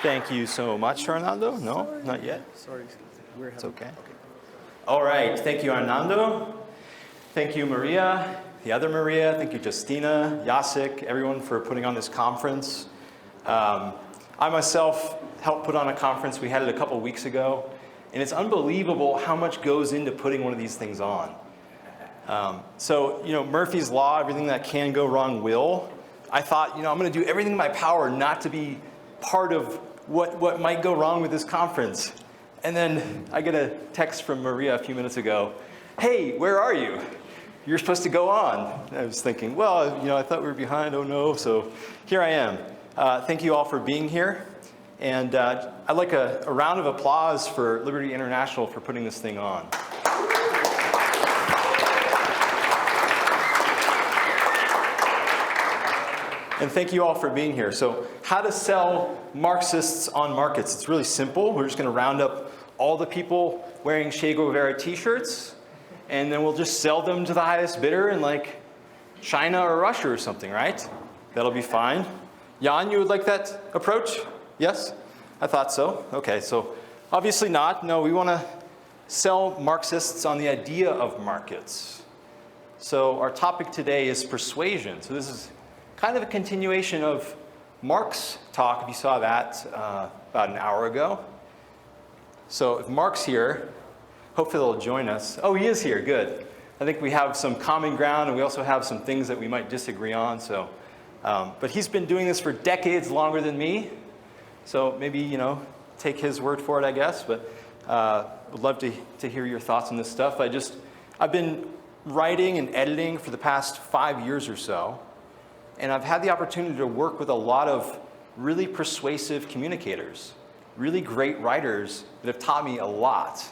Thank you so much, Arnando. No, Sorry. not yet. Sorry, It's okay. All right. Thank you, Arnando. Thank you, Maria, the other Maria. Thank you, Justina, Jacek, everyone for putting on this conference. I myself helped put on a conference. We had it a couple weeks ago. And it's unbelievable how much goes into putting one of these things on. So, Murphy's Law, everything that can go wrong will. I thought, I'm going to do everything in my power not to be part of what might go wrong with this conference. And then I get a text from Maria a few minutes ago. Hey, where are you? You're supposed to go on. And I was thinking, well, I thought we were behind. Oh, no. So here I am. Thank you all for being here. And I'd like a round of applause for Liberty International for putting this thing on. And thank you all for being here. So how to sell Marxists on markets. It's really simple. We're just going to round up all the people wearing Che Guevara t-shirts, and then we'll just sell them to the highest bidder in like China or Russia or something, right? That'll be fine. Jan, you would like that approach? Yes? I thought so. Okay, so obviously not. No, we want to sell Marxists on the idea of markets. So our topic today is persuasion. So this is kind of a continuation of Mark's talk, if you saw that about an hour ago. So if Mark's here, hopefully they'll join us. Oh, he is here, good. I think we have some common ground, and we also have some things that we might disagree on. So, but he's been doing this for decades longer than me. So maybe, take his word for it, I guess. But would love to hear your thoughts on this stuff. I've been writing and editing for the past 5 years or so. And I've had the opportunity to work with a lot of really persuasive communicators, really great writers that have taught me a lot.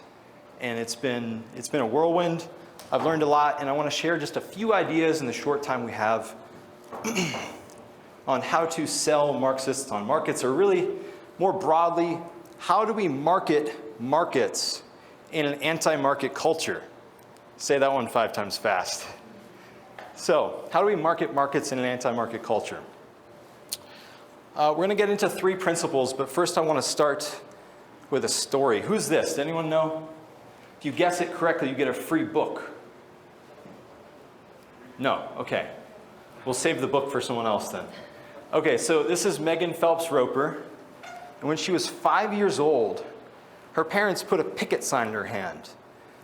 And it's been a whirlwind. I've learned a lot, and I want to share just a few ideas in the short time we have on how to sell Marxists on markets, or really, more broadly, how do we market markets in an anti-market culture? Say that one 5 times fast. So, how do we market markets in an anti-market culture? We're going to get into 3 principles, but first I want to start with a story. Who's this? Does anyone know? If you guess it correctly, you get a free book. No? Okay. We'll save the book for someone else then. Okay, so this is Megan Phelps Roper. And when she was 5 years old, her parents put a picket sign in her hand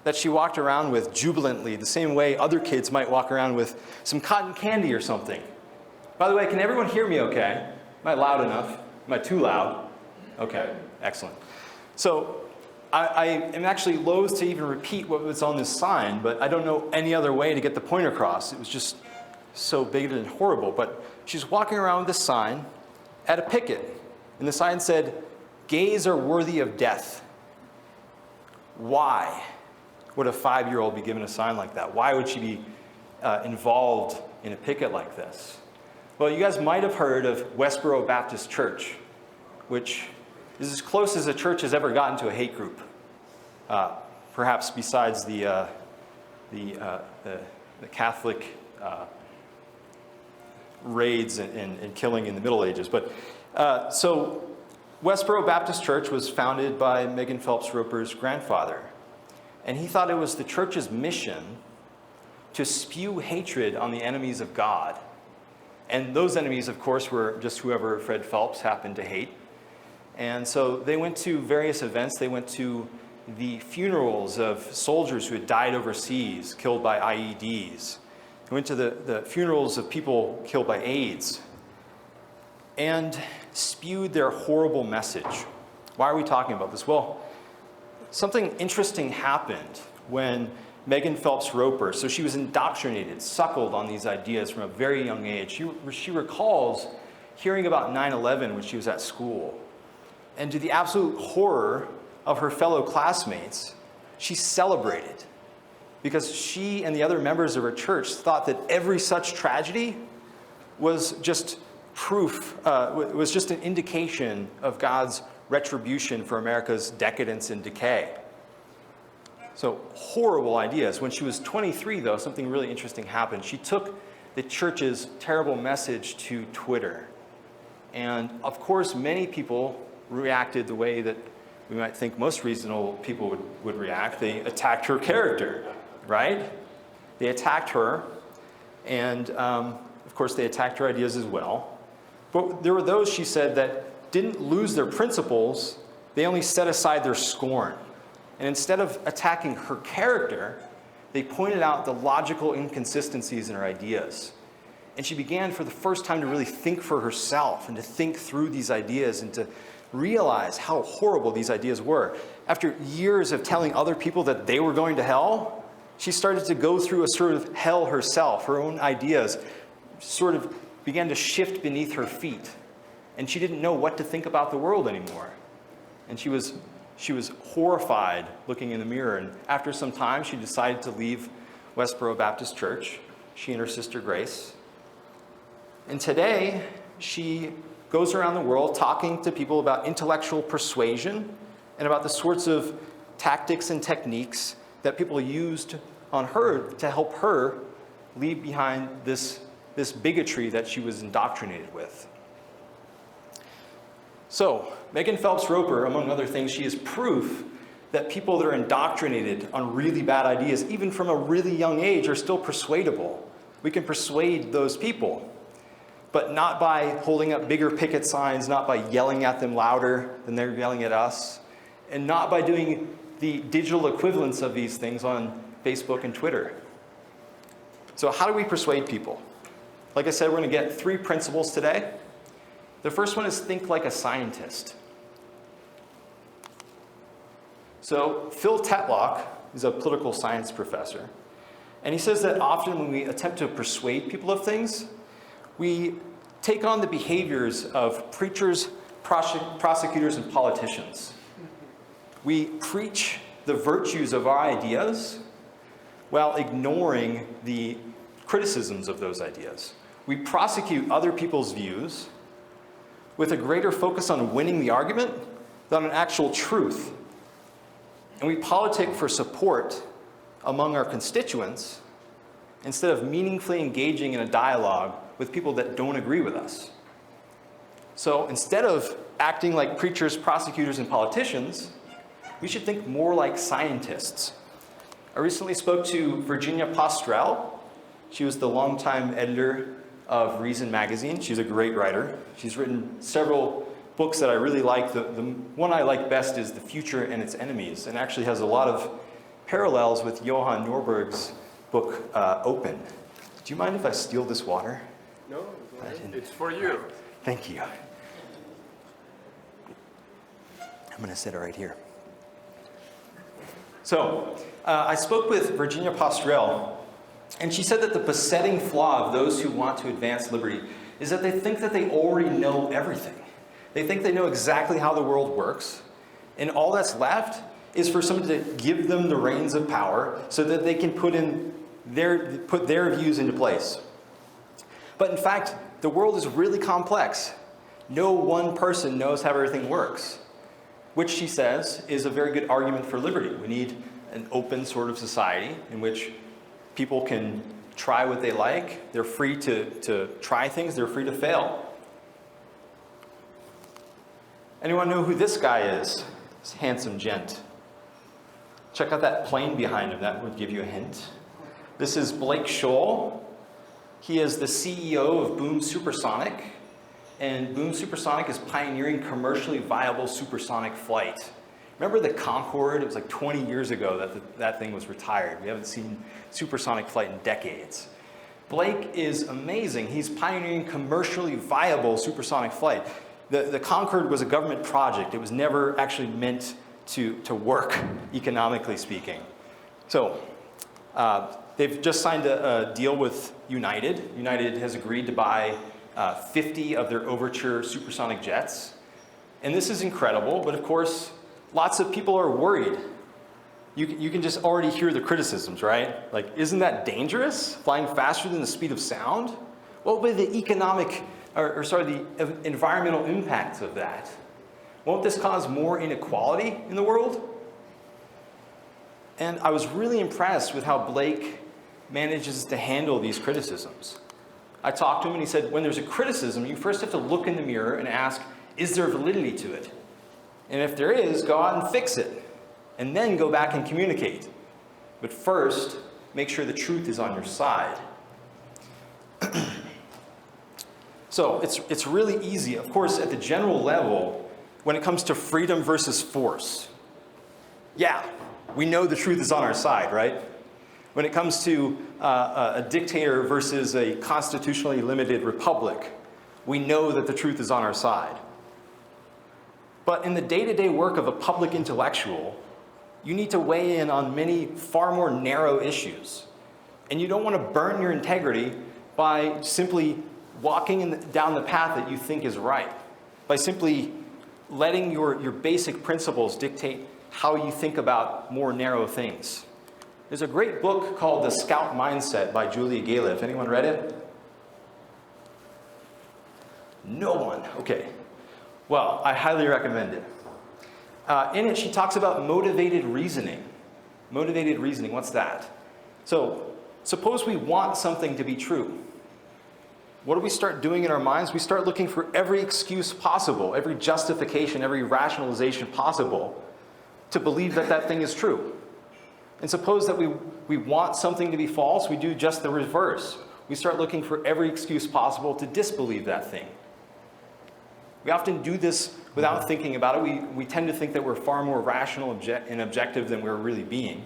that she walked around with jubilantly, the same way other kids might walk around with some cotton candy or something. By the way, can everyone hear me okay? Am I loud enough? Am I too loud? Okay, excellent. So I am actually loath to even repeat what was on this sign, but I don't know any other way to get the point across. It was just so bigoted and horrible. But she's walking around with this sign at a picket, and the sign said, "Gays are worthy of death." Why would a 5-year-old be given a sign like that? Why would she be involved in a picket like this? Well, you guys might have heard of Westboro Baptist Church, which is as close as a church has ever gotten to a hate group, perhaps besides the Catholic raids and killing in the Middle Ages. But so Westboro Baptist Church was founded by Megan Phelps Roper's grandfather. And he thought it was the church's mission to spew hatred on the enemies of God. And those enemies, of course, were just whoever Fred Phelps happened to hate. And so they went to various events. They went to the funerals of soldiers who had died overseas, killed by IEDs. They went to the funerals of people killed by AIDS, and spewed their horrible message. Why are we talking about this? Well, something interesting happened when Megan Phelps Roper, so she was indoctrinated, suckled on these ideas from a very young age. She recalls hearing about 9/11 when she was at school. And to the absolute horror of her fellow classmates, she celebrated, because she and the other members of her church thought that every such tragedy was just proof, was just an indication of God's retribution for America's decadence and decay. So horrible ideas. When she was 23, though, something really interesting happened. She took the church's terrible message to Twitter. And of course, many people reacted the way that we might think most reasonable people would react. They attacked her character, right? They attacked her, and of course they attacked her ideas as well. But there were those, she said, that didn't lose their principles, they only set aside their scorn. And instead of attacking her character, they pointed out the logical inconsistencies in her ideas. And she began for the first time to really think for herself and to think through these ideas and to realize how horrible these ideas were. After years of telling other people that they were going to hell, she started to go through a sort of hell herself. Her own ideas sort of began to shift beneath her feet. And she didn't know what to think about the world anymore. And she was horrified looking in the mirror. And after some time, she decided to leave Westboro Baptist Church, she and her sister Grace. And today, she goes around the world talking to people about intellectual persuasion and about the sorts of tactics and techniques that people used on her to help her leave behind this bigotry that she was indoctrinated with. So, Megan Phelps Roper, among other things, she is proof that people that are indoctrinated on really bad ideas, even from a really young age, are still persuadable. We can persuade those people, but not by holding up bigger picket signs, not by yelling at them louder than they're yelling at us, and not by doing the digital equivalents of these things on Facebook and Twitter. So how do we persuade people? Like I said, we're going to get 3 principles today. The first one is think like a scientist. So Phil Tetlock is a political science professor, and he says that often when we attempt to persuade people of things, we take on the behaviors of preachers, prosecutors, and politicians. We preach the virtues of our ideas while ignoring the criticisms of those ideas. We prosecute other people's views with a greater focus on winning the argument than on actual truth. And we politic for support among our constituents instead of meaningfully engaging in a dialogue with people that don't agree with us. So instead of acting like preachers, prosecutors, and politicians, we should think more like scientists. I recently spoke to Virginia Postrel. She was the longtime editor of Reason magazine. She's a great writer. She's written several books that I really like. The one I like best is The Future and Its Enemies, and actually has a lot of parallels with Johan Norberg's book, Open. Do you mind if I steal this water? No, it's for you. Thank you. I'm going to sit right here. So, I spoke with Virginia Postrel, and she said that the besetting flaw of those who want to advance liberty is that they think that they already know everything. They think they know exactly how the world works, and all that's left is for someone to give them the reins of power so that they can put their views into place. But in fact, the world is really complex. No one person knows how everything works, which she says is a very good argument for liberty. We need an open sort of society in which people can try what they like. They're free to try things. They're free to fail. Anyone know who this guy is? This handsome gent. Check out that plane behind him. That would give you a hint. This is Blake Scholl. He is the CEO of Boom Supersonic. And Boom Supersonic is pioneering commercially viable supersonic flight. Remember the Concorde? It was like 20 years ago that that thing was retired. We haven't seen supersonic flight in decades. Blake is amazing. He's pioneering commercially viable supersonic flight. The Concorde was a government project. It was never actually meant to work, economically speaking. So they've just signed a deal with United. United has agreed to buy 50 of their Overture supersonic jets. And this is incredible, but of course, lots of people are worried. You can just already hear the criticisms, right? Like, isn't that dangerous? Flying faster than the speed of sound? What will be the the environmental impacts of that? Won't this cause more inequality in the world? And I was really impressed with how Blake manages to handle these criticisms. I talked to him and he said, when there's a criticism, you first have to look in the mirror and ask, is there validity to it? And if there is, go out and fix it. And then go back and communicate. But first, make sure the truth is on your side. So it's really easy. Of course, at the general level, when it comes to freedom versus force, yeah, we know the truth is on our side, right? When it comes to a dictator versus a constitutionally limited republic, we know that the truth is on our side. But in the day-to-day work of a public intellectual, you need to weigh in on many far more narrow issues. And you don't want to burn your integrity by simply walking down the path that you think is right, by simply letting your basic principles dictate how you think about more narrow things. There's a great book called The Scout Mindset by Julia Galef. Anyone read it? No one. Okay. Well, I highly recommend it. In it, she talks about motivated reasoning. Motivated reasoning, what's that? So, suppose we want something to be true. What do we start doing in our minds? We start looking for every excuse possible, every justification, every rationalization possible to believe that that thing is true. And suppose that we want something to be false, we do just the reverse. We start looking for every excuse possible to disbelieve that thing. We often do this without thinking about it. We tend to think that we're far more rational and objective than we're really being.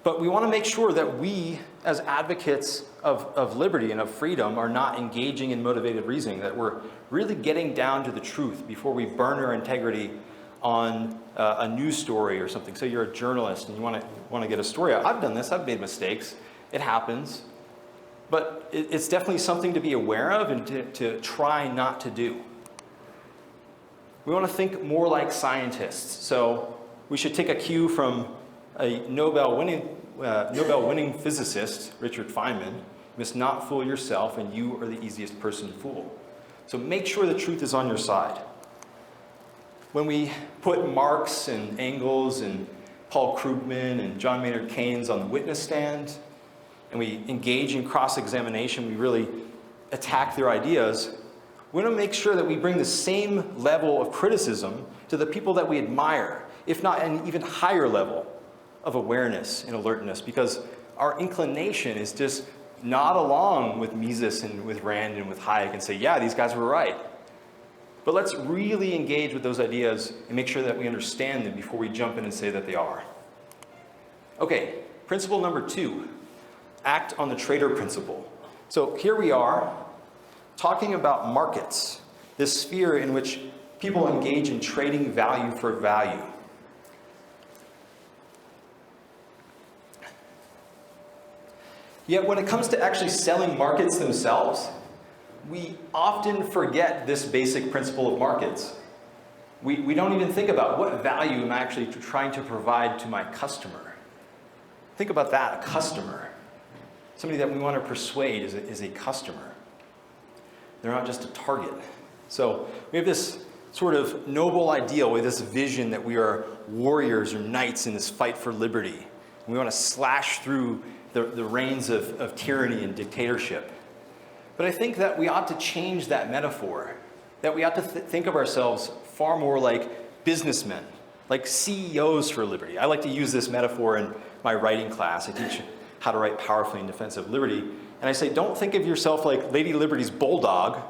But we want to make sure that we, as advocates of liberty and of freedom, are not engaging in motivated reasoning, that we're really getting down to the truth before we burn our integrity on a news story or something. So you're a journalist and you want to get a story out. I've done this. I've made mistakes. It happens. But it's definitely something to be aware of and to try not to do. We want to think more like scientists. So we should take a cue from a Nobel-winning physicist, Richard Feynman. You must not fool yourself, and you are the easiest person to fool. So make sure the truth is on your side. When we put Marx and Engels and Paul Krugman and John Maynard Keynes on the witness stand, and we engage in cross-examination, we really attack their ideas, we want to make sure that we bring the same level of criticism to the people that we admire, if not an even higher level of awareness and alertness, because our inclination is just nod along with Mises and with Rand and with Hayek and say, yeah, these guys were right. But let's really engage with those ideas and make sure that we understand them before we jump in and say that they are. Okay, principle number 2, act on the trader principle. So here we are talking about markets, this sphere in which people engage in trading value for value. Yet when it comes to actually selling markets themselves, we often forget this basic principle of markets. We don't even think about what value am I actually trying to provide to my customer. Think about that, a customer. Somebody that we want to persuade is a customer. They're not just a target. So we have this sort of noble ideal with this vision that we are warriors or knights in this fight for liberty. And we want to slash through the reins of tyranny and dictatorship. But I think that we ought to change that metaphor, that we ought to think of ourselves far more like businessmen, like CEOs for liberty. I like to use this metaphor in my writing class. I teach how to write powerfully in defense of liberty. And I say, don't think of yourself like Lady Liberty's bulldog.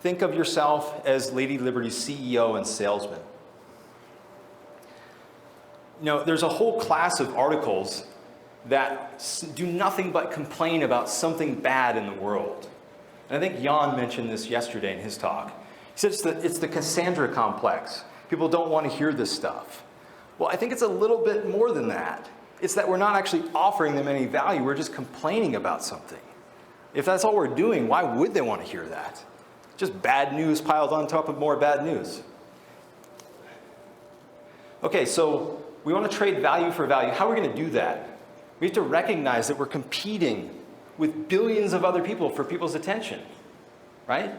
Think of yourself as Lady Liberty's CEO and salesman. You know, there's a whole class of articles that do nothing but complain about something bad in the world. And I think Jon mentioned this yesterday in his talk. He said it's the Cassandra complex. People don't want to hear this stuff. Well, I think it's a little bit more than that. It's that we're not actually offering them any value. We're just complaining about something. If that's all we're doing, why would they want to hear that? Just bad news piled on top of more bad news. Okay, so we want to trade value for value. How are we going to do that? We have to recognize that we're competing with billions of other people for people's attention, right?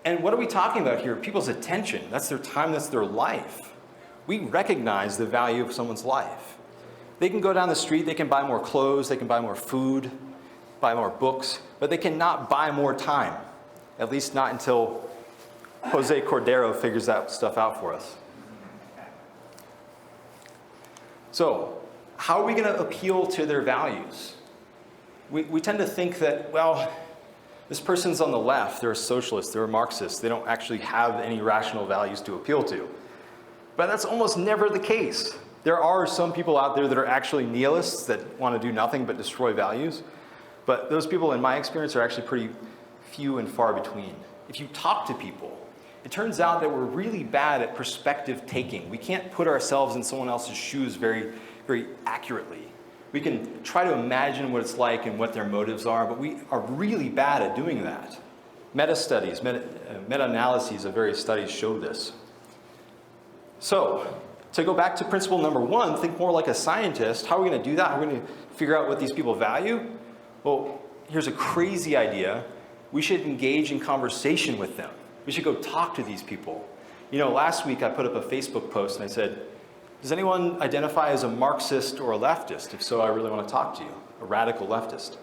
And what are we talking about here? People's attention. That's their time, that's their life. We recognize the value of someone's life. They can go down the street, they can buy more clothes, they can buy more food, buy more books, but they cannot buy more time, at least not until Jose Cordero figures that stuff out for us. So, how are we going to appeal to their values? We tend to think that, well, this person's on the left, they're a socialist, they're a Marxist, they don't actually have any rational values to appeal to. But that's almost never the case. There are some people out there that are actually nihilists that want to do nothing but destroy values. But those people, in my experience, are actually pretty few and far between. If you talk to people, it turns out that we're really bad at perspective taking. We can't put ourselves in someone else's shoes very, very accurately. We can try to imagine what it's like and what their motives are, but we are really bad at doing that. Meta-studies, meta-analyses of various studies show this. So, to go back to principle number 1, think more like a scientist. How are we going to do that? How are we going to figure out what these people value? Well, here's a crazy idea. We should engage in conversation with them. We should go talk to these people. You know, last week I put up a Facebook post and I said, does anyone identify as a Marxist or a leftist? If so, I really want to talk to you, a radical leftist.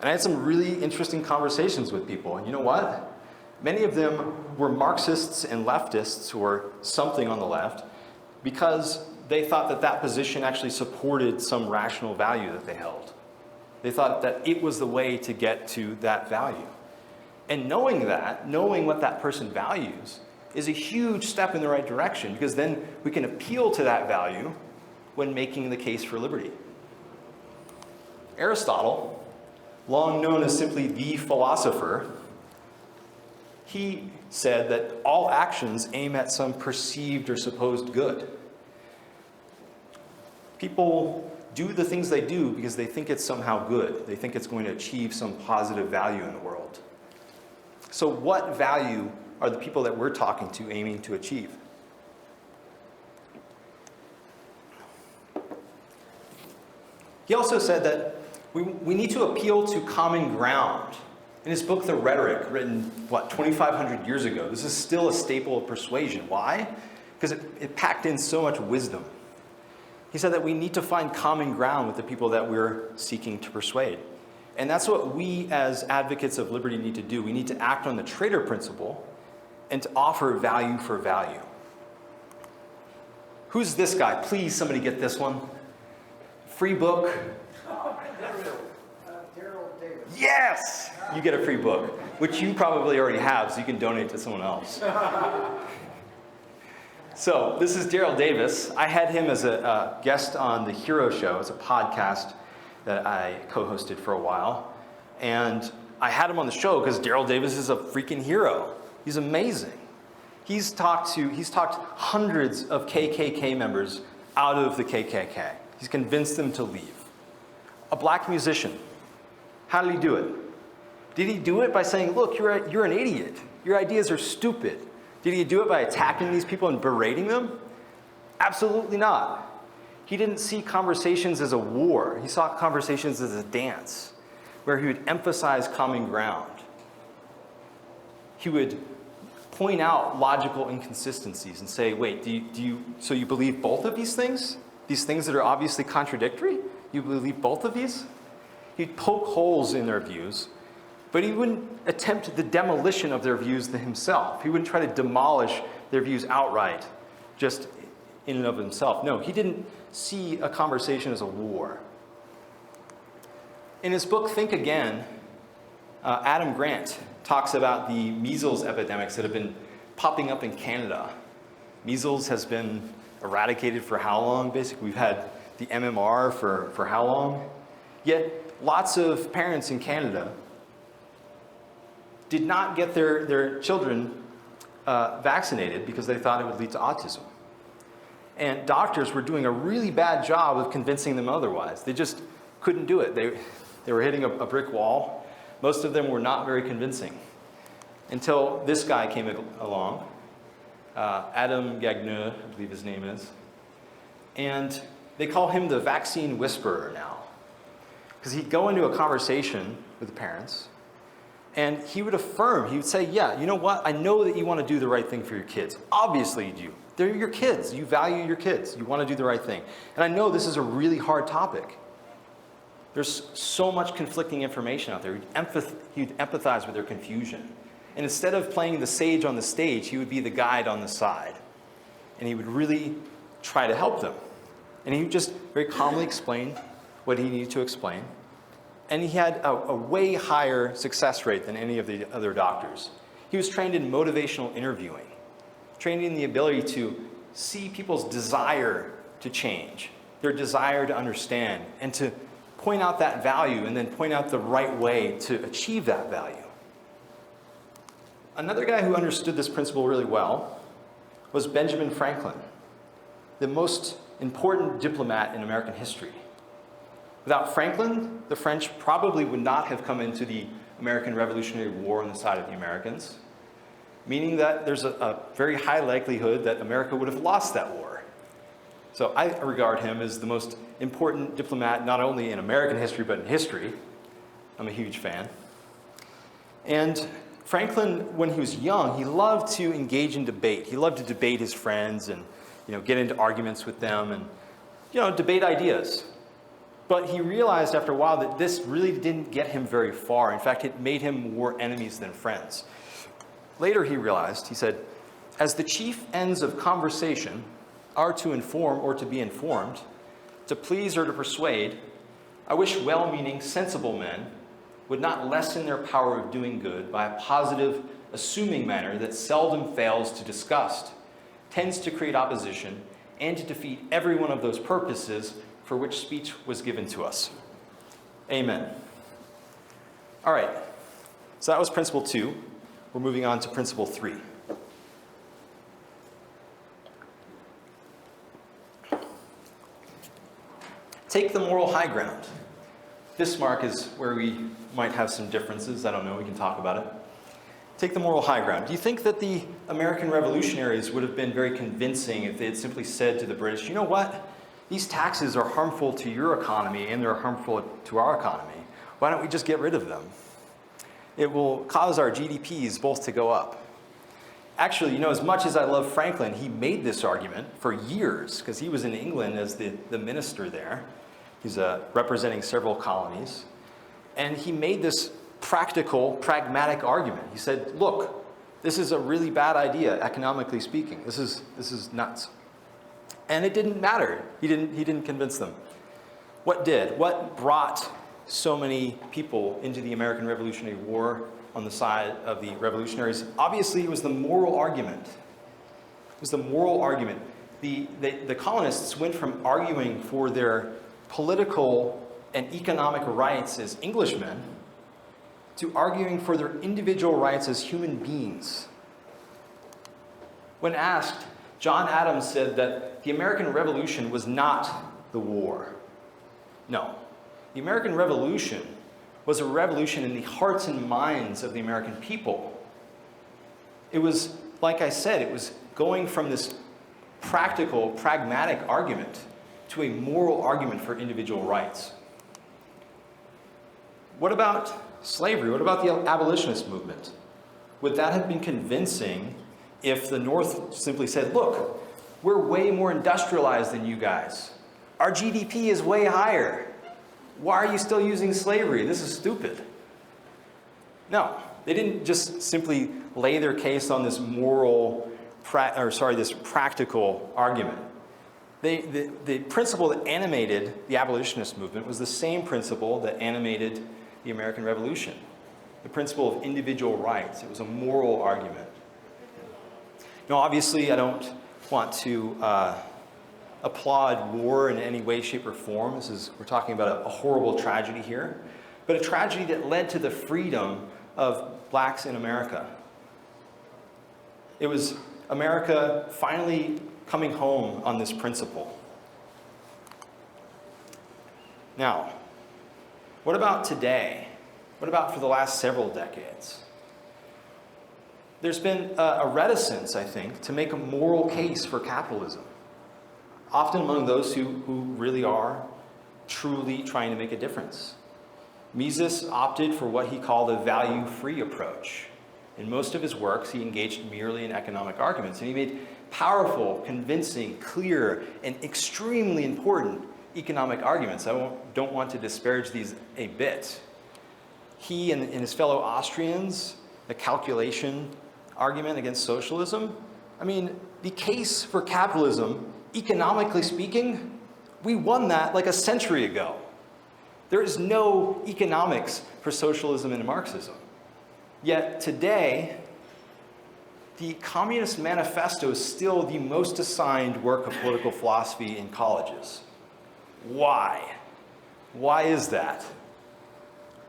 And I had some really interesting conversations with people. And you know what? Many of them were Marxists and leftists, or something on the left, because they thought that that position actually supported some rational value that they held. They thought that it was the way to get to that value. And knowing that, knowing what that person values, is a huge step in the right direction, because then we can appeal to that value when making the case for liberty. Aristotle, long known as simply the philosopher, he said that all actions aim at some perceived or supposed good. People do the things they do because they think it's somehow good. They think it's going to achieve some positive value in the world. So what value are the people that we're talking to aiming to achieve? He also said that we need to appeal to common ground. In his book, The Rhetoric, written, 2,500 years ago, this is still a staple of Persuasion. Why? Because it packed in so much wisdom. He said that we need to find common ground with the people that we're seeking to persuade. And that's what we as advocates of liberty need to do. We need to act on the traitor principle and to offer value for value. Who's this guy? Please, somebody get this one. Free book. Yes! You get a free book, which you probably already have, so you can donate to someone else. So, this is Daryl Davis. I had him as a guest on The Hero Show. It's a podcast that I co-hosted for a while. And I had him on the show because Daryl Davis is a freaking hero. He's amazing. He's talked hundreds of KKK members out of the KKK. He's convinced them to leave. A black musician. How did he do it? Did he do it by saying, look, you're an idiot. Your ideas are stupid. Did he do it by attacking these people and berating them? Absolutely not. He didn't see conversations as a war. He saw conversations as a dance, where he would emphasize common ground. He would point out logical inconsistencies and say, wait, so you believe both of these things? These things that are obviously contradictory? You believe both of these? He'd poke holes in their views, but he wouldn't attempt the demolition of their views himself. He wouldn't try to demolish their views outright, just in and of himself. No, he didn't see a conversation as a war. In his book, Think Again, Adam Grant talks about the measles epidemics that have been popping up in Canada. Measles has been eradicated for how long? Basically, we've had the MMR for how long? Yet, lots of parents in Canada did not get their children vaccinated because they thought it would lead to autism. And doctors were doing a really bad job of convincing them otherwise. They just couldn't do it. They were hitting a brick wall. Most of them were not very convincing. Until this guy came along, Adam Gagneux, I believe his name is. And they call him the vaccine whisperer now. Because he'd go into a conversation with the parents, and he would affirm, he would say, yeah, you know what? I know that you want to do the right thing for your kids. Obviously you do. They're your kids. You value your kids. You want to do the right thing. And I know this is a really hard topic. There's so much conflicting information out there. He'd empathize with their confusion. And instead of playing the sage on the stage, he would be the guide on the side. And he would really try to help them. And he would just very calmly explain what he needed to explain. And he had a way higher success rate than any of the other doctors. He was trained in motivational interviewing, trained in the ability to see people's desire to change, their desire to understand, and to point out that value and then point out the right way to achieve that value. Another guy who understood this principle really well was Benjamin Franklin, the most important diplomat in American history. Without Franklin, the French probably would not have come into the American Revolutionary War on the side of the Americans, meaning that there's a very high likelihood that America would have lost that war. So I regard him as the most important diplomat, not only in American history, but in history. I'm a huge fan. And Franklin, when he was young, he loved to engage in debate. He loved to debate his friends and get into arguments with them and debate ideas. But he realized after a while that this really didn't get him very far. In fact, it made him more enemies than friends. Later he realized, he said, as the chief ends of conversation are to inform or to be informed, to please or to persuade, I wish well-meaning, sensible men would not lessen their power of doing good by a positive, assuming manner that seldom fails to disgust, tends to create opposition, and to defeat every one of those purposes for which speech was given to us. Amen. All right, so that was principle 2. We're moving on to principle 3. Take the moral high ground. Bismarck is where we might have some differences. I don't know, we can talk about it. Take the moral high ground. Do you think that the American revolutionaries would have been very convincing if they had simply said to the British, you know what? These taxes are harmful to your economy and they're harmful to our economy. Why don't we just get rid of them? It will cause our GDPs both to go up. Actually, as much as I love Franklin, he made this argument for years because he was in England as the minister there. He's representing several colonies. And he made this practical, pragmatic argument. He said, look, this is a really bad idea, economically speaking. This is nuts. And it didn't matter. He didn't convince them. What did? What brought so many people into the American Revolutionary War on the side of the revolutionaries? Obviously, it was the moral argument. It was the moral argument. The colonists went from arguing for their political and economic rights as Englishmen to arguing for their individual rights as human beings. When asked, John Adams said that the American Revolution was not the war. No. The American Revolution was a revolution in the hearts and minds of the American people. It was, like I said, it was going from this practical, pragmatic argument to a moral argument for individual rights. What about slavery? What about the abolitionist movement? Would that have been convincing if the North simply said, look, we're way more industrialized than you guys. Our GDP is way higher. Why are you still using slavery? This is stupid. No, they didn't just simply lay their case on this this practical argument. The principle that animated the abolitionist movement was the same principle that animated the American Revolution. The principle of individual rights. It was a moral argument. Now, obviously, I don't want to applaud war in any way, shape, or form. We're talking about a horrible tragedy here, but a tragedy that led to the freedom of blacks in America. It was America finally coming home on this principle. Now, what about today? What about for the last several decades? There's been a reticence, I think, to make a moral case for capitalism, often among those who really are truly trying to make a difference. Mises opted for what he called a value-free approach. In most of his works, he engaged merely in economic arguments, and he made powerful, convincing, clear, and extremely important economic arguments. I don't want to disparage these a bit. He and his fellow Austrians, the calculation argument against socialism. I mean, the case for capitalism, economically speaking, we won that like a century ago. There is no economics for socialism and Marxism. Yet today, the Communist Manifesto is still the most assigned work of political philosophy in colleges. Why? Why is that?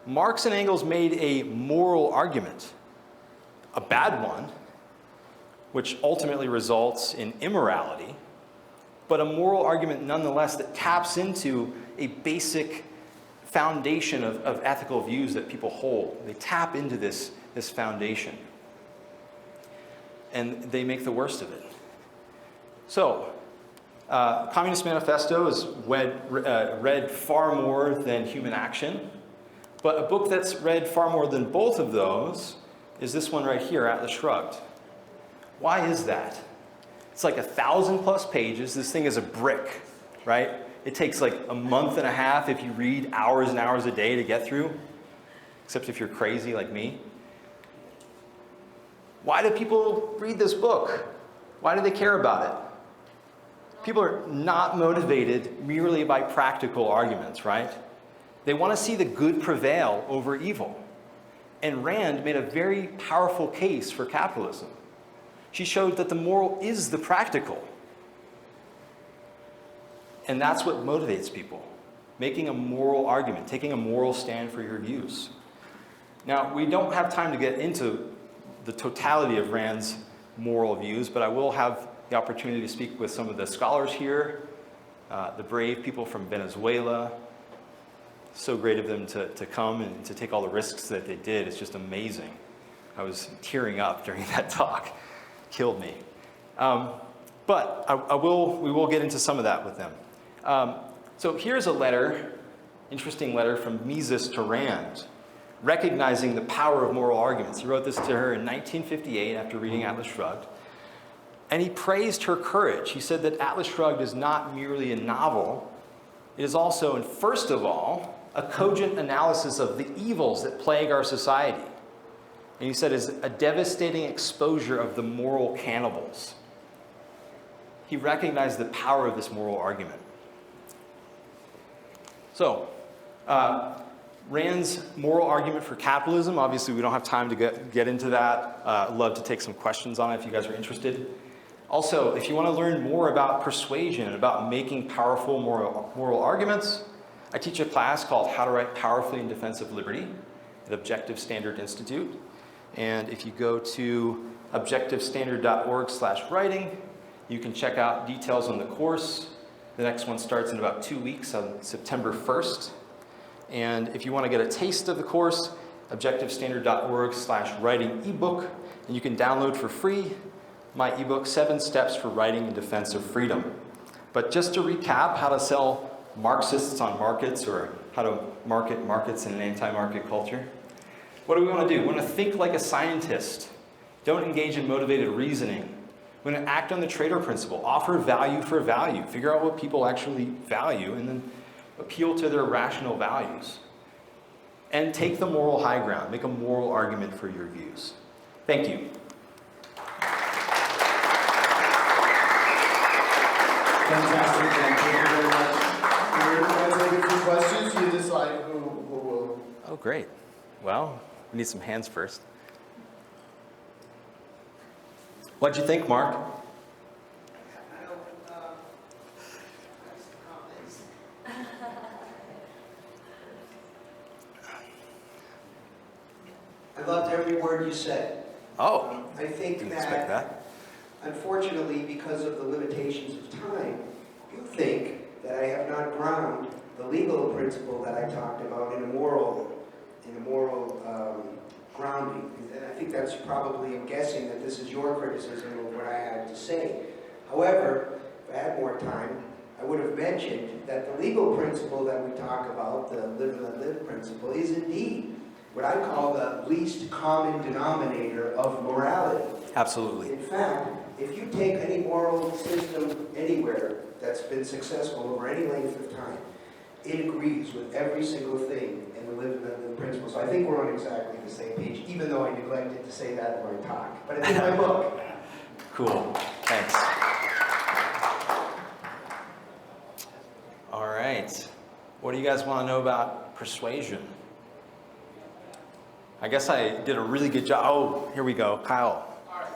Marx and Engels made a moral argument, a bad one, which ultimately results in immorality, but a moral argument nonetheless that taps into a basic foundation of ethical views that people hold. They tap into this foundation. And they make the worst of it. So, Communist Manifesto is read far more than Human Action, but a book that's read far more than both of those is this one right here, Atlas Shrugged. Why is that? It's like 1,000+ pages. This thing is a brick, right? It takes like a month and a half if you read hours and hours a day to get through, except if you're crazy like me. Why do people read this book? Why do they care about it? People are not motivated merely by practical arguments, right? They want to see the good prevail over evil. And Rand made a very powerful case for capitalism. She showed that the moral is the practical. And that's what motivates people, making a moral argument, taking a moral stand for your views. Now, we don't have time to get into the totality of Rand's moral views, but I will have the opportunity to speak with some of the scholars here, the brave people from Venezuela. So great of them to come and to take all the risks that they did. It's just amazing. I was tearing up during that talk. Killed me. But we will get into some of that with them. So here's a letter, interesting letter from Mises to Rand, recognizing the power of moral arguments. He wrote this to her in 1958 after reading Atlas Shrugged. And he praised her courage. He said that Atlas Shrugged is not merely a novel. It is also, and first of all, a cogent analysis of the evils that plague our society. And he said it's a devastating exposure of the moral cannibals. He recognized the power of this moral argument. So, Rand's moral argument for capitalism, obviously we don't have time to get into that. I'd love to take some questions on it if you guys are interested. Also, if you want to learn more about persuasion and about making powerful moral arguments, I teach a class called How to Write Powerfully in Defense of Liberty at Objective Standard Institute. And if you go to objectivestandard.org/writing, you can check out details on the course. The next one starts in about 2 weeks on September 1st. And if you want to get a taste of the course, objectivestandard.org/writing ebook, and you can download for free my ebook, 7 Steps for Writing in Defense of Freedom. But just to recap how to sell Marxists on markets, or how to market markets in an anti-market culture. What do we want to do? We want to think like a scientist. Don't engage in motivated reasoning. We want to act on the trader principle. Offer value for value. Figure out what people actually value and then appeal to their rational values. And take the moral high ground. Make a moral argument for your views. Thank you. Fantastic. Thank you very much. We're going to take a few questions. You decide who will. Oh, great. Well, we need some hands first. What'd you think, Mark? I loved every word you said. Oh, I think didn't expect that. Unfortunately, because of the limitations of time, you think that I have not ground the legal principle that I talked about in a moral grounding. And I think that's probably, I'm guessing that this is your criticism of what I had to say. However, if I had more time, I would have mentioned that the legal principle that we talk about, the live and let live principle, is indeed what I call the least common denominator of morality. Absolutely. In fact, if you take any moral system anywhere that's been successful over any length of time, it agrees with every single thing in the live and let live principle. So I think we're on exactly the same page, even though I neglected to say that in my talk. But it's in my book. Cool. Thanks. All right. What do you guys want to know about persuasion? I guess I did a really good job. Oh, here we go. Kyle. All right.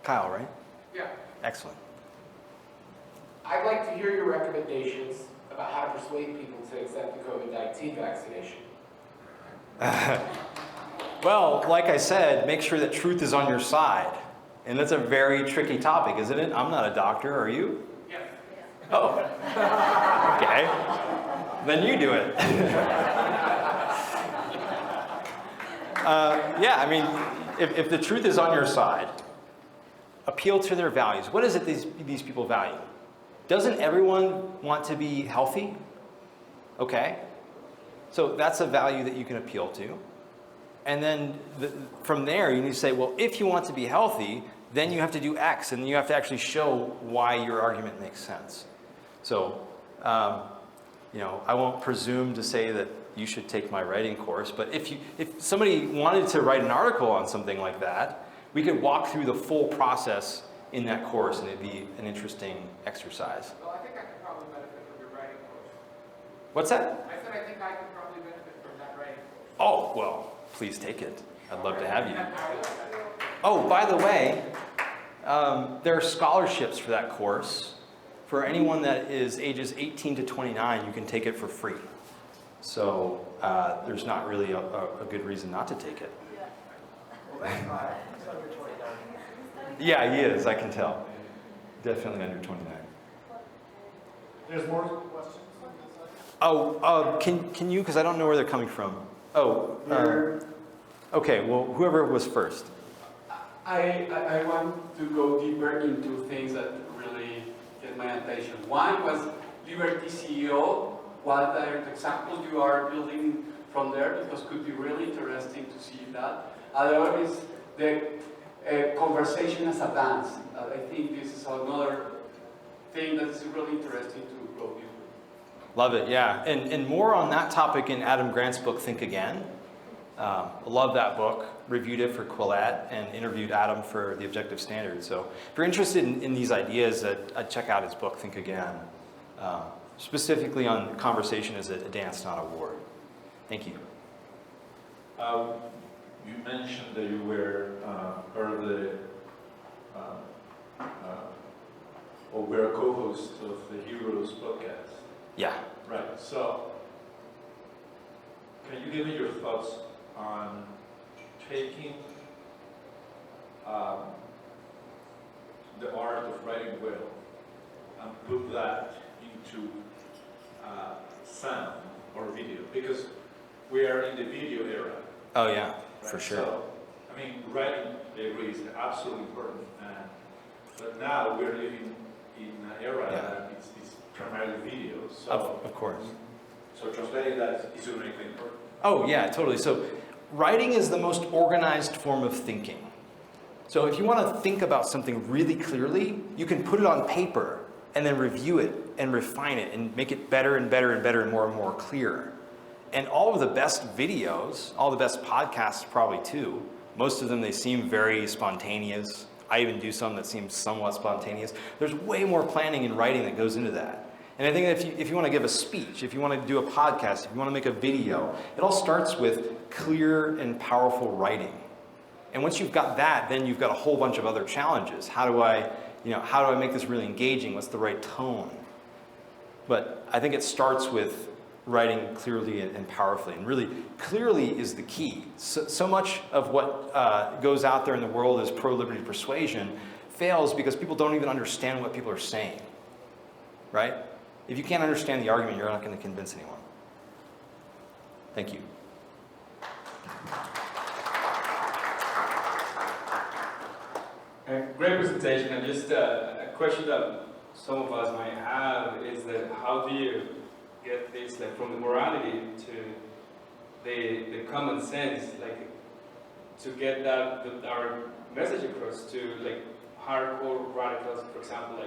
Kyle, right? Yeah. Excellent. I'd like to hear your recommendations about how to persuade people to accept the COVID-19 vaccination. Well, like I said, make sure that truth is on your side. And that's a very tricky topic, isn't it? I'm not a doctor, are you? Yes. Oh. Okay. Then you do it. Yeah, I mean, if the truth is on your side, appeal to their values. What is it these people value? Doesn't everyone want to be healthy? Okay. So that's a value that you can appeal to. And then from there, you need to say, well, if you want to be healthy, then you have to do X, and you have to actually show why your argument makes sense. So, you know, I won't presume to say that you should take my writing course, but if somebody wanted to write an article on something like that, we could walk through the full process in that course, and it'd be an interesting exercise. Well, I think I could probably benefit from your writing course. What's that? I said I think I could probably benefit from that writing course. Oh, well, please take it. I'd love to have you. Oh, by the way, there are scholarships for that course. For anyone that is ages 18 to 29, you can take it for free. So there's not really a good reason not to take it. Yeah, he is, I can tell. Definitely under 29. There's more questions? Oh, can you, because I don't know where they're coming from. Oh, okay, well, whoever was first. I want to go deeper into things that really get my attention. One was Liberty CEO. What are the examples you are building from there? Because it could be really interesting to see that. Other is the conversation as a dance. I think this is another thing that's really interesting to go deeper. Love it, yeah. And more on that topic in Adam Grant's book, Think Again. I love that book. Reviewed it for Quillette and interviewed Adam for The Objective Standard. So if you're interested in these ideas, I'd check out his book, Think Again. Specifically on conversation as a dance, not a war. Thank you. You mentioned that you were part of the, or were a co-host of the Heroes podcast. Yeah. Right. So, can you give me your thoughts on taking the art of writing well and put that into sound or video? Because we are in the video era. Oh, yeah, Right? for sure. So, I mean, writing, I agree, is absolutely important. But now we're living in an era that it's primarily video. So, Of course. So translating that is really important. Oh, yeah, totally. So writing is the most organized form of thinking. So if you want to think about something really clearly, you can put it on paper and then review it and refine it and make it better and better and better and more clear. And all of the best videos, all the best podcasts probably too, most of them, they seem very spontaneous. I even do some that seem somewhat spontaneous. There's way more planning and writing that goes into that. And I think that if you want to give a speech, if you want to do a podcast, if you want to make a video, it all starts with clear and powerful writing. And once you've got that, then you've got a whole bunch of other challenges. How do I make this really engaging? What's the right tone? But I think it starts with writing clearly and powerfully. And really, clearly is the key. So much of what goes out there in the world as pro-liberty persuasion fails because people don't even understand what people are saying, right? If you can't understand the argument, you're not going to convince anyone. Thank you. Great presentation, and just a question that some of us might have is that how do you get this from the morality to the common sense, to get our message across to hardcore radicals, for example,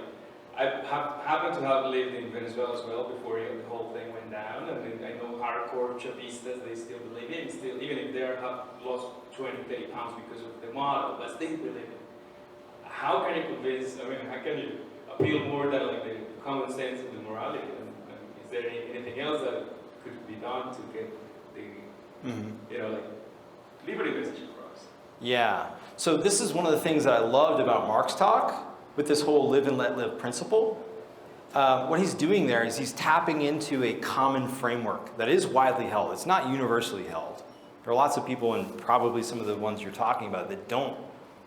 I happen to have lived in Venezuela as well before the whole thing went down, and I know hardcore Chavistas, they still believe in it, still, even if they have lost 20, 30 pounds because of the model, but they believe it. How can you convince, how can you appeal more than like the common sense and the morality? And is there anything else that could be done to get the, like, liberty message across? Yeah. So this is one of the things that I loved about Marx talk, with this whole live and let live principle. What he's doing there is he's tapping into a common framework that is widely held. It's not universally held. There are lots of people, and probably some of the ones you're talking about, that don't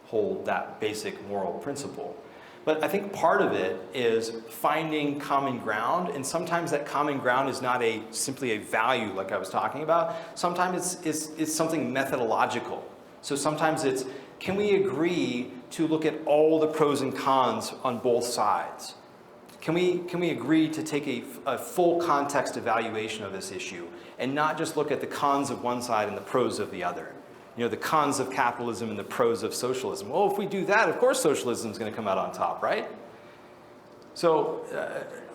hold that basic moral principle. But I think part of it is finding common ground, and sometimes that common ground is not simply a value like I was talking about. Sometimes it's something methodological. So sometimes it's, can we agree to look at all the pros and cons on both sides? Can we agree to take a full context evaluation of this issue and not just look at the cons of one side and the pros of the other? The cons of capitalism and the pros of socialism. Well, if we do that, of course socialism is going to come out on top, right? So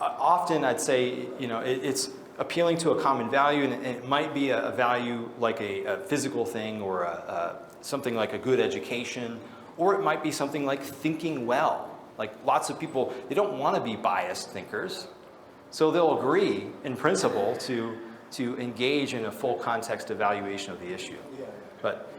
often I'd say, it's appealing to a common value, and it might be a value like a physical thing, or something like a good education, or it might be something like thinking well. Like lots of people, they don't want to be biased thinkers, so they'll agree in principle to engage in a full context evaluation of the issue. But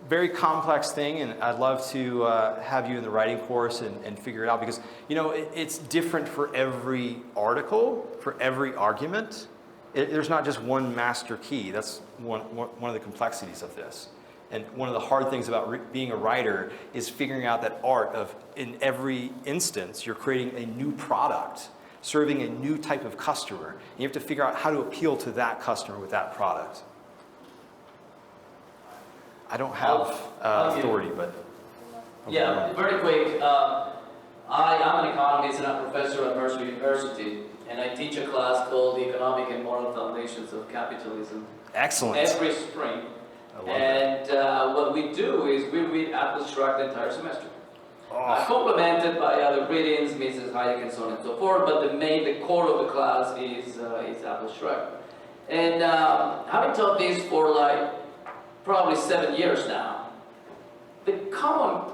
very complex thing, and I'd love to have you in the writing course and figure it out, because it's different for every article, for every argument. There's not just one master key. That's one of the complexities of this. And one of the hard things about being a writer is figuring out that art of, in every instance, you're creating a new product, serving a new type of customer. And you have to figure out how to appeal to that customer with that product. I don't have authority, but... Yeah, very quick. I'm an economist and I'm a professor at Mercer University, and I teach a class called The Economic and Moral Foundations of Capitalism. Excellent. Every spring. And what we do is we read Atlas Shrugged the entire semester. Complemented by other readings, Mrs. Hayek and so on and so forth, but the core of the class is Atlas Shrugged. And having taught this for like probably 7 years now, the common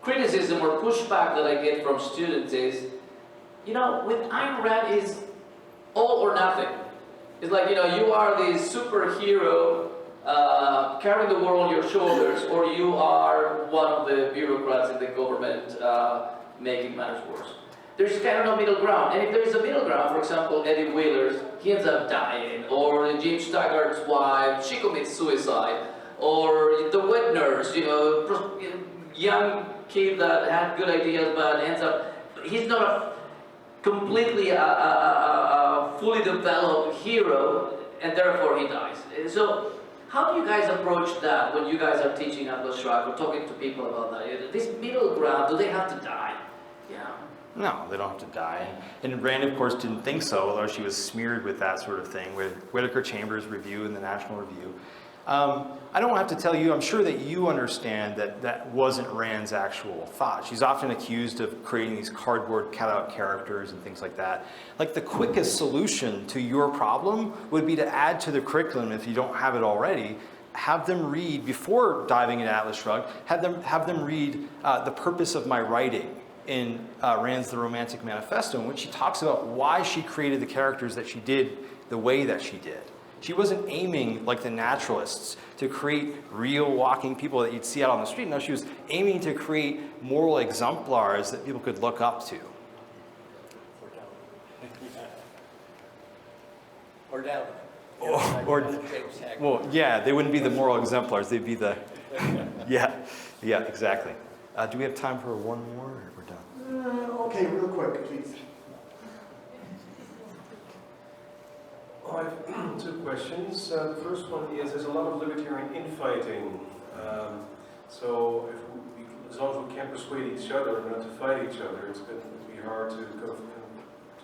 criticism or pushback that I get from students is, with Ayn Rand is all or nothing. It's like, you are the superhero carrying the world on your shoulders, or you are one of the bureaucrats in the government making matters worse. There's kind of no middle ground. And if there's a middle ground, for example, Eddie Wheeler's, he ends up dying, or Jim Steigert's wife, she commits suicide, or the wet nurse, young kid that had good ideas but ends up, he's not a completely fully developed hero, and therefore he dies. So how do you guys approach that when you guys are teaching Atlas Shrugged or talking to people about that? This middle ground, do they have to die? Yeah. No, they don't have to die. And Rand, of course, didn't think so, although she was smeared with that sort of thing, with Whittaker Chambers' review and the National Review. I don't have to tell you, I'm sure that you understand that that wasn't Rand's actual thought. She's often accused of creating these cardboard cutout characters and things like that. Like, the quickest solution to your problem would be to add to the curriculum, if you don't have it already, have them read, before diving into Atlas Shrugged, have them read The Purpose of My Writing in Rand's The Romantic Manifesto, in which she talks about why she created the characters that she did the way that she did. She wasn't aiming, like the naturalists, to create real walking people that you'd see out on the street. No, she was aiming to create moral exemplars that people could look up to. Or down. Well, yeah, they wouldn't be the moral exemplars. They'd be the, yeah, exactly. Do we have time for one more, or we're done? Okay, real quick, please. I have two questions. The first one is, there's a lot of libertarian infighting. So as long as we can't persuade each other not to fight each other, it's going to be hard to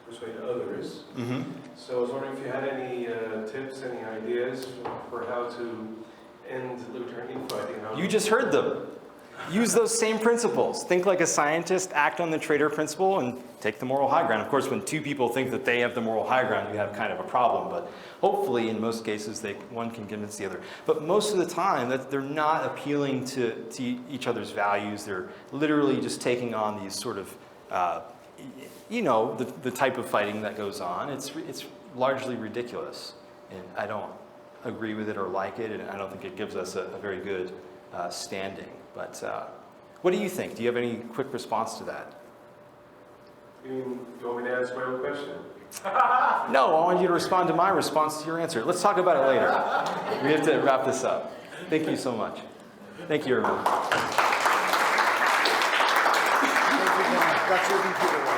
persuade others. Mm-hmm. So I was wondering if you had any tips, any ideas for how to end libertarian infighting. You just heard them. use those same principles. Think like a scientist, act on the Trader principle, and take the moral high ground. Of course, when two people think that they have the moral high ground, you have kind of a problem. But hopefully, in most cases, one can convince the other. But most of the time, that they're not appealing to each other's values. They're literally just taking on these sort of, the type of fighting that goes on. It's largely ridiculous, and I don't agree with it or like it, and I don't think it gives us a very good standing. But what do you think? Do you have any quick response to that? You want me to answer my own question? No, I want you to respond to my response to your answer. Let's talk about it later. We have to wrap this up. Thank you so much. Thank you, everyone. That's your computer.